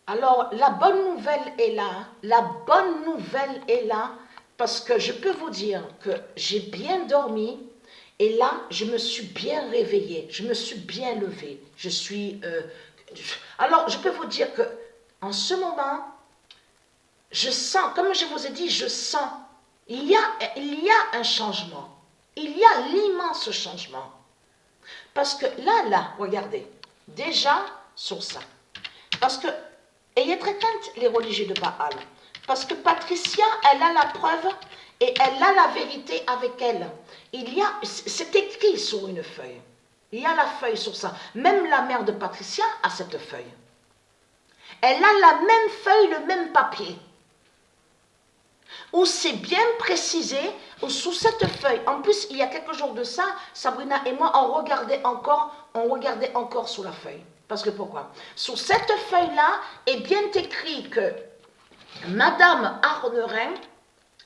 Alors, la bonne nouvelle est là. La bonne nouvelle est là parce que je peux vous dire que j'ai bien dormi et là, je me suis bien réveillée. Je me suis bien levée. Alors, je peux vous dire que en ce moment, je sens, comme je vous ai dit, je sens, il y a un changement. Il y a l'immense changement. Parce que là, regardez, déjà sur ça. Parce que, ayez très crainte les religieux de Baal. Parce que Patricia, elle a la preuve et elle a la vérité avec elle. C'est écrit sur une feuille. Il y a la feuille sur ça. Même la mère de Patricia a cette feuille. Elle a la même feuille, le même papier. Où c'est bien précisé, sous cette feuille. En plus, il y a quelques jours de ça, Sabrina et moi, on regardait encore sur la feuille. Parce que pourquoi? Sur cette feuille-là est bien écrit que Madame Arnerin,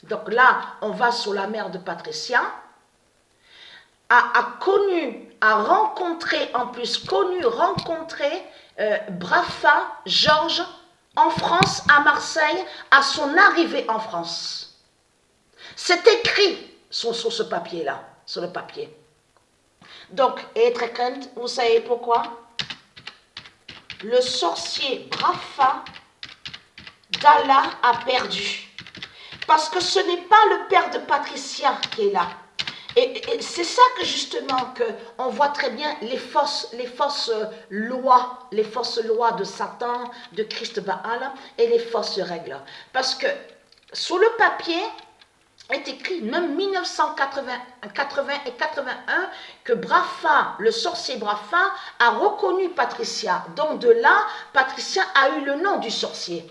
donc là, on va sur la mère de Patricia, a rencontré Brafa, Georges, en France, à Marseille, à son arrivée en France. C'est écrit sur ce papier-là, sur le papier. Donc, et très crainte, vous savez pourquoi? Le sorcier Brafa d'Allah a perdu. Parce que ce n'est pas le père de Patricia qui est là. Et c'est ça que justement on voit très bien les fausses lois de Satan, de Christ Baal et les fausses règles. Parce que sur le papier est écrit même 1980 et 81 que Brafa, le sorcier Brafa, a reconnu Patricia. Donc de là, Patricia a eu le nom du sorcier.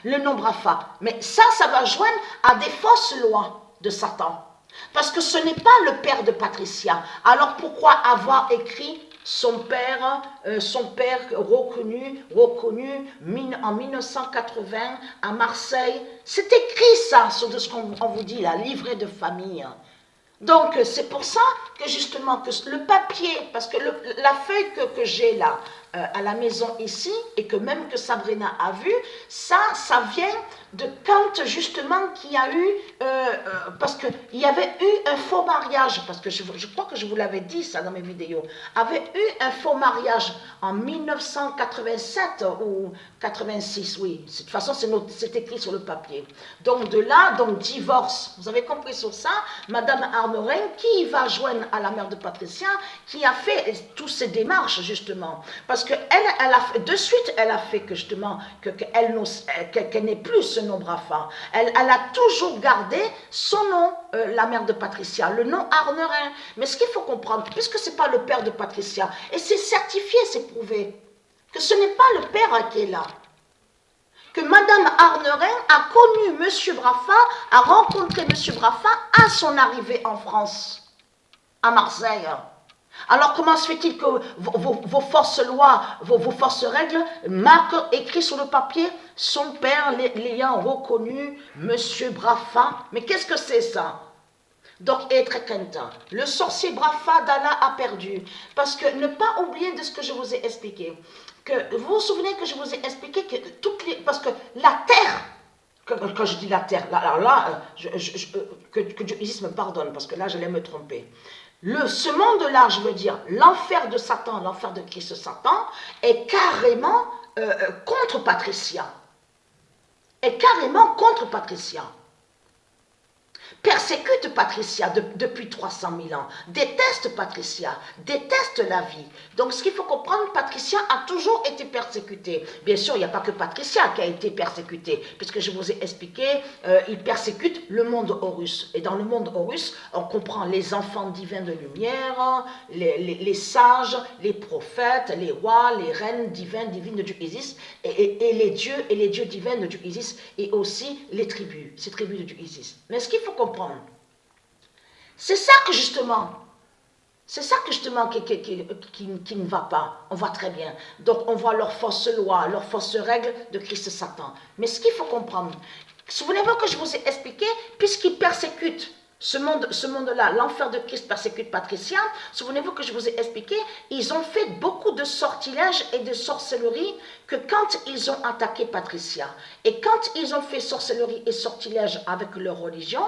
Le nom Brafa. Mais ça va joindre à des fausses lois de Satan. Parce que ce n'est pas le père de Patricia. Alors pourquoi avoir écrit son père reconnu en 1980 à Marseille? C'est écrit ça, sur ce qu'on vous dit là, livret de famille. Donc c'est pour ça que justement que le papier, parce que la feuille que j'ai là à la maison ici, et que même que Sabrina a vu, ça vient de quand justement qu'il y a eu, parce qu'il y avait eu un faux mariage, parce que je crois que je vous l'avais dit ça dans mes vidéos, avait eu un faux mariage en 1987 ou 86, oui, de toute façon c'est écrit sur le papier. Donc de là, donc divorce, vous avez compris sur ça, Madame Arnerin, qui va joindre à la mère de Patricia, qui a fait toutes ces démarches justement, parce que de suite elle a fait que justement qu'elle n'ait plus ce nom Brafa. Elle a toujours gardé son nom, la mère de Patricia, le nom Arnerin. Mais ce qu'il faut comprendre, puisque c'est pas le père de Patricia, et c'est certifié, c'est prouvé, que ce n'est pas le père qui est là. Que Madame Arnerin a connu M. Brafa, a rencontré M. Brafa à son arrivée en France, à Marseille. Alors comment se fait-il que vos forces lois, vos forces règles marquent, écrit sur le papier, son père l'ayant reconnu, M. Brafa? Mais qu'est-ce que c'est ça? Donc, être craintant. Le sorcier Brafa d'Allah a perdu. Parce que ne pas oublier de ce que je vous ai expliqué. Que vous vous souvenez que je vous ai expliqué que parce que la terre, quand je dis la terre, alors là, que Dieu me pardonne, parce que là, j'allais me tromper. Ce monde-là, je veux dire, l'enfer de Satan, l'enfer de Christ Satan, est carrément contre Patricia. Est carrément contre Patricia. Persécute Patricia depuis 300 000 ans, déteste Patricia, déteste la vie. Donc ce qu'il faut comprendre, Patricia a toujours été persécutée. Bien sûr, il n'y a pas que Patricia qui a été persécutée, puisque je vous ai expliqué, il persécute le monde Horus. Et dans le monde Horus, on comprend les enfants divins de lumière, les sages, les prophètes, les rois, les reines divines de Dieu Isis, et les dieux divins de Dieu Isis, et aussi les tribus, ces tribus de Dieu Isis. Mais ce qu'il faut comprendre, c'est ça que justement qui ne va pas. On voit très bien. Donc on voit leurs fausses lois, leurs fausses règles de Christ Satan. Mais ce qu'il faut comprendre, souvenez-vous que je vous ai expliqué, puisqu'ils persécutent ce monde-là, l'enfer de Christ persécute Patricia. Souvenez-vous que je vous ai expliqué, ils ont fait beaucoup de sortilèges et de sorcellerie que quand ils ont attaqué Patricia. Et quand ils ont fait sorcellerie et sortilège avec leur religion,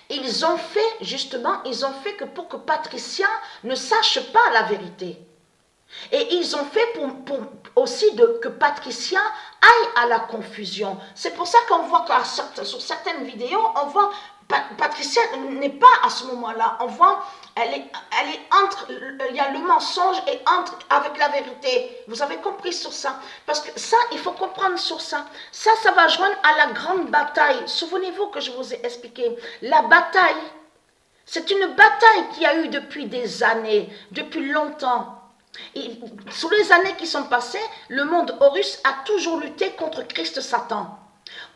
ils ont fait justement, que pour que Patricia ne sache pas la vérité. Et ils ont fait pour aussi que Patricia aille à la confusion. C'est pour ça qu'on voit que sur certaines vidéos, on voit Patricia n'est pas à ce moment-là. On voit, elle est entre, il y a le mensonge et entre avec la vérité. Vous avez compris sur ça? Parce que ça, il faut comprendre sur ça. Ça va joindre à la grande bataille. Souvenez-vous que je vous ai expliqué. La bataille, c'est une bataille qui a eu depuis des années, depuis longtemps. Et sous les années qui sont passées, le monde Horus a toujours lutté contre Christ Satan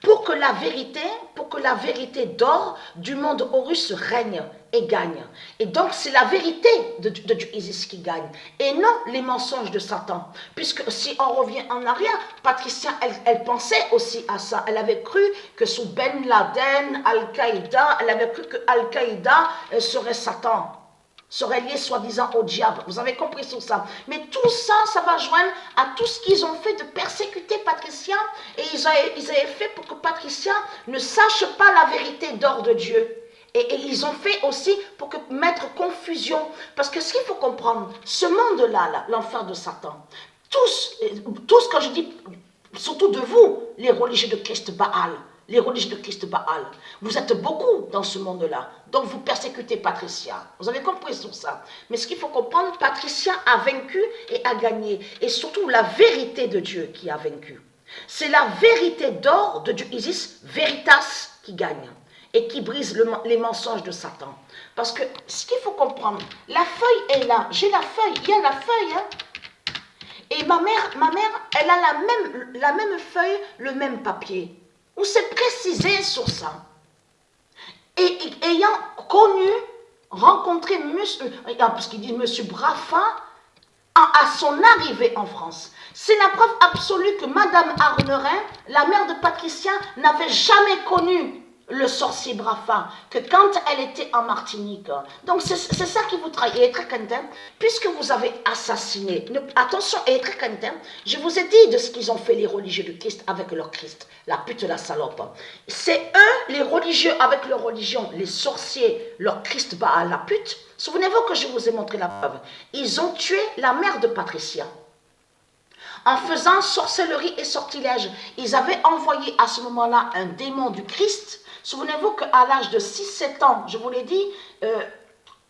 pour que la vérité d'or du monde Horus règne et gagne. Et donc c'est la vérité de Isis qui gagne et non les mensonges de Satan. Puisque si on revient en arrière, Patricia, elle pensait aussi à ça. Elle avait cru que sous Ben Laden, Al-Qaïda, elle avait cru que Al-Qaïda serait Satan, serait lié soi-disant au diable. Vous avez compris sur ça. Mais tout ça, ça va joindre à tout ce qu'ils ont fait de persécuter Patricia. Et ils avaient fait pour que Patricia ne sache pas la vérité d'or de Dieu. Et ils ont fait aussi pour mettre confusion. Parce que ce qu'il faut comprendre, ce monde-là, l'enfer de Satan, tous, quand je dis, surtout de vous, les religieux de Christ Baal, les religieux de Christ Baal. Vous êtes beaucoup dans ce monde-là. Donc vous persécutez Patricia. Vous avez compris sur ça. Mais ce qu'il faut comprendre, Patricia a vaincu et a gagné. Et surtout la vérité de Dieu qui a vaincu. C'est la vérité d'or de Dieu Isis, Veritas, qui gagne. Et qui brise les mensonges de Satan. Parce que ce qu'il faut comprendre, la feuille est là. J'ai la feuille. Il y a la feuille. Hein? Et ma mère, elle a la même feuille, le même papier. Où c'est précisé sur ça. Et ayant rencontré parce qu'il dit monsieur Brafa, à son arrivée en France, c'est la preuve absolue que Madame Arnerin, la mère de Patricia, n'avait jamais connu le sorcier Brafa, que quand elle était en Martinique. Donc c'est ça qui vous trahit. Et très content, puisque vous avez assassiné, attention, et très content, je vous ai dit de ce qu'ils ont fait les religieux de Christ avec leur Christ, la pute, la salope. C'est eux, les religieux avec leur religion, les sorciers, leur Christ Baal, la pute. Souvenez-vous que je vous ai montré la preuve. Ils ont tué la mère de Patricia. En faisant sorcellerie et sortilège, ils avaient envoyé à ce moment-là un démon du Christ. Souvenez-vous qu'à l'âge de 6-7 ans, je vous l'ai dit,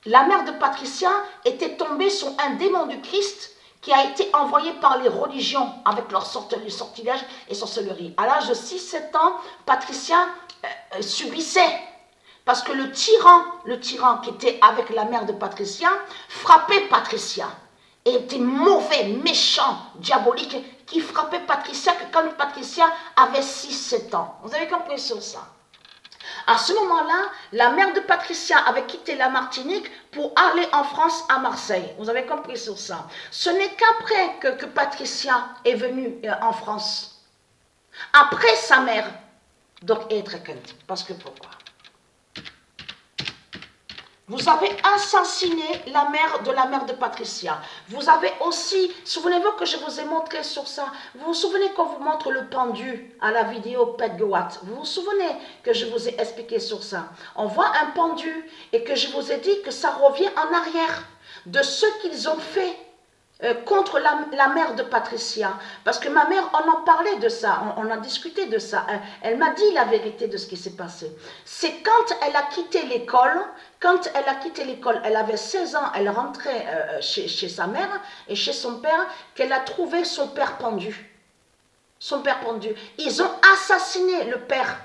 la mère de Patricia était tombée sur un démon du Christ qui a été envoyé par les religions avec leur sortilège et sorcellerie. À l'âge de 6-7 ans, Patricia subissait, parce que le tyran qui était avec la mère de Patricia frappait Patricia. Et était mauvais, méchant, diabolique, qui frappait Patricia que quand Patricia avait 6-7 ans. Vous avez compris sur ça? À ce moment-là, la mère de Patricia avait quitté la Martinique pour aller en France, à Marseille. Vous avez compris sur ça? Ce n'est qu'après que Patricia est venue en France. Après sa mère. Donc, être quinte. Parce que pourquoi? Vous avez assassiné la mère de Patricia. Vous avez aussi, souvenez-vous que je vous ai montré sur ça, vous vous souvenez qu'on vous montre le pendu à la vidéo Pet Goat. Vous vous souvenez que je vous ai expliqué sur ça. On voit un pendu et que je vous ai dit que ça revient en arrière de ce qu'ils ont fait contre la mère de Patricia. Parce que ma mère, on en parlait de ça, on a discuté de ça. Elle m'a dit la vérité de ce qui s'est passé. C'est quand elle a quitté l'école, elle avait 16 ans, elle rentrait chez sa mère et chez son père, qu'elle a trouvé son père pendu. Son père pendu. Ils ont assassiné le père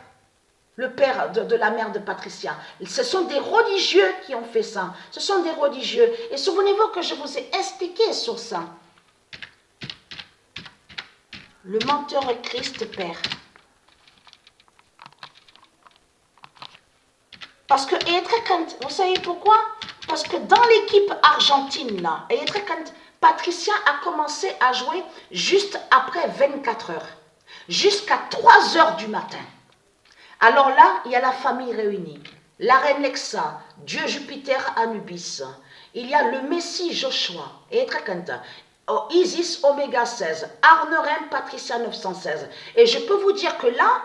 de la mère de Patricia. Ce sont des religieux qui ont fait ça. Ce sont des religieux. Et souvenez-vous que je vous ai expliqué sur ça. Le menteur Christ Père. Parce que, vous savez pourquoi? Parce que dans l'équipe argentine, là, Patricia a commencé à jouer juste après 24 heures. Jusqu'à 3 heures du matin. Alors là, il y a la famille réunie. la reine Lexa, Dieu Jupiter Anubis. Il y a le Messie Joshua, et Trakanta, Isis Oméga 16, Arnerim Patricia 916. Et je peux vous dire que là,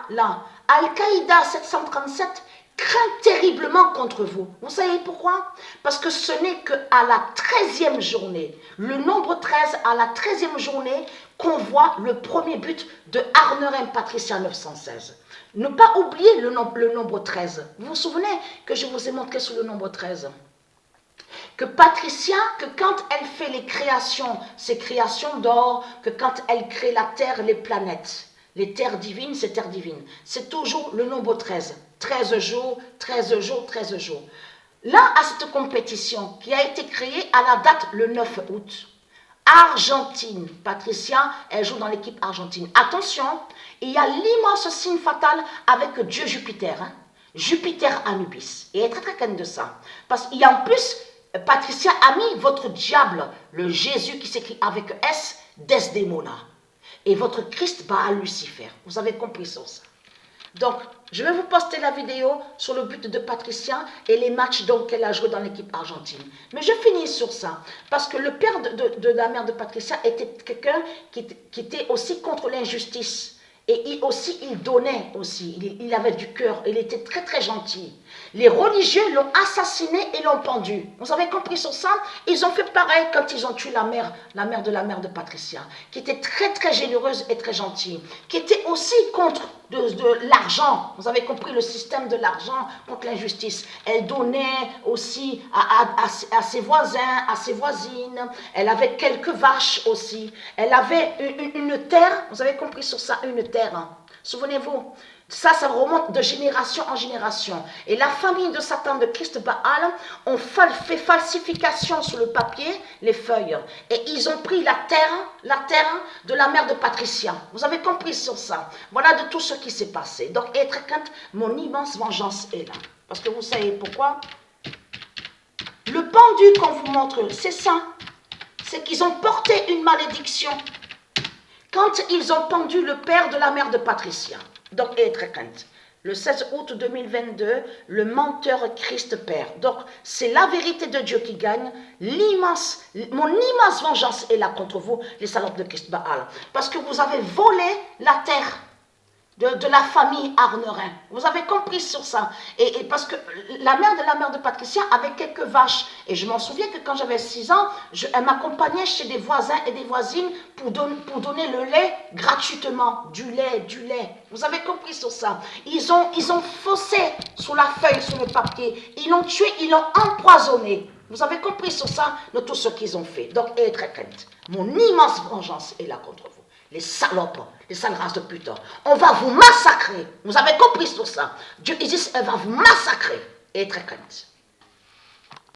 Al-Qaïda 737 craint terriblement contre vous. Vous savez pourquoi? Parce que ce n'est qu'à la 13e journée, le nombre 13, à la 13e journée, qu'on voit le premier but de Arnerim Patricia 916. Ne pas oublier le nombre 13. Vous vous souvenez que je vous ai montré sur le nombre 13? Que Patricia, que quand elle fait les créations, ces créations d'or, que quand elle crée la terre, les planètes, les terres divines, ces terres divines, c'est toujours le nombre 13. 13 jours, 13 jours, 13 jours. Là, à cette compétition qui a été créée à la date le 9 août, Argentine, Patricia, elle joue dans l'équipe argentine. Attention, il y a l'immense signe fatal avec Dieu Jupiter, hein? Jupiter Anubis. Et elle est très très calme de ça. Parce qu'il y a en plus, Patricia a mis votre diable, le Jésus qui s'écrit avec S, Desdemona. Et votre Christ Baal Lucifer. Vous avez compris ça. Donc, je vais vous poster la vidéo sur le but de Patricia et les matchs qu'elle a joué dans l'équipe argentine. Mais je finis sur ça, parce que le père de la mère de Patricia était quelqu'un qui était aussi contre l'injustice. Et il donnait aussi, il avait du cœur, il était très très gentil. Les religieux l'ont assassiné et l'ont pendu. Vous avez compris sur ça? Ils ont fait pareil quand ils ont tué la mère de Patricia, qui était très très généreuse et très gentille, qui était aussi contre de l'argent. Vous avez compris le système de l'argent contre l'injustice. Elle donnait aussi à ses voisins, à ses voisines. Elle avait quelques vaches aussi. Elle avait une terre, vous avez compris sur ça, une terre. Hein. Souvenez-vous, ça remonte de génération en génération. Et la famille de Satan, de Christ Baal, ont fait falsification sur le papier, les feuilles. Et ils ont pris la terre de la mère de Patricia. Vous avez compris sur ça. Voilà de tout ce qui s'est passé. Donc, être crainte, mon immense vengeance est là. Parce que vous savez pourquoi? Le pendu qu'on vous montre, c'est ça. C'est qu'ils ont porté une malédiction quand ils ont pendu le père de la mère de Patricia. Donc, être crainte. Le 16 août 2022, le menteur Christ Père. Donc, c'est la vérité de Dieu qui gagne. Mon immense vengeance est là contre vous, les salopes de Christ Baal. Parce que vous avez volé la terre de la famille Arnerin. Vous avez compris sur ça. Et parce que la mère de Patricia avait quelques vaches. Et je m'en souviens que quand j'avais 6 ans, elle m'accompagnait chez des voisins et des voisines pour donner le lait gratuitement. Du lait. Vous avez compris sur ça. Ils ont faussé sur la feuille, sur le papier. Ils l'ont tué, ils l'ont empoisonné. Vous avez compris sur ça de tout ce qu'ils ont fait. Donc, et très crainte. Mon immense vengeance est là contre vous. Les salopes, les sales races de pute. On va vous massacrer. Vous avez compris sur ça. Dieu Isis, elle va vous massacrer. Et très crainte.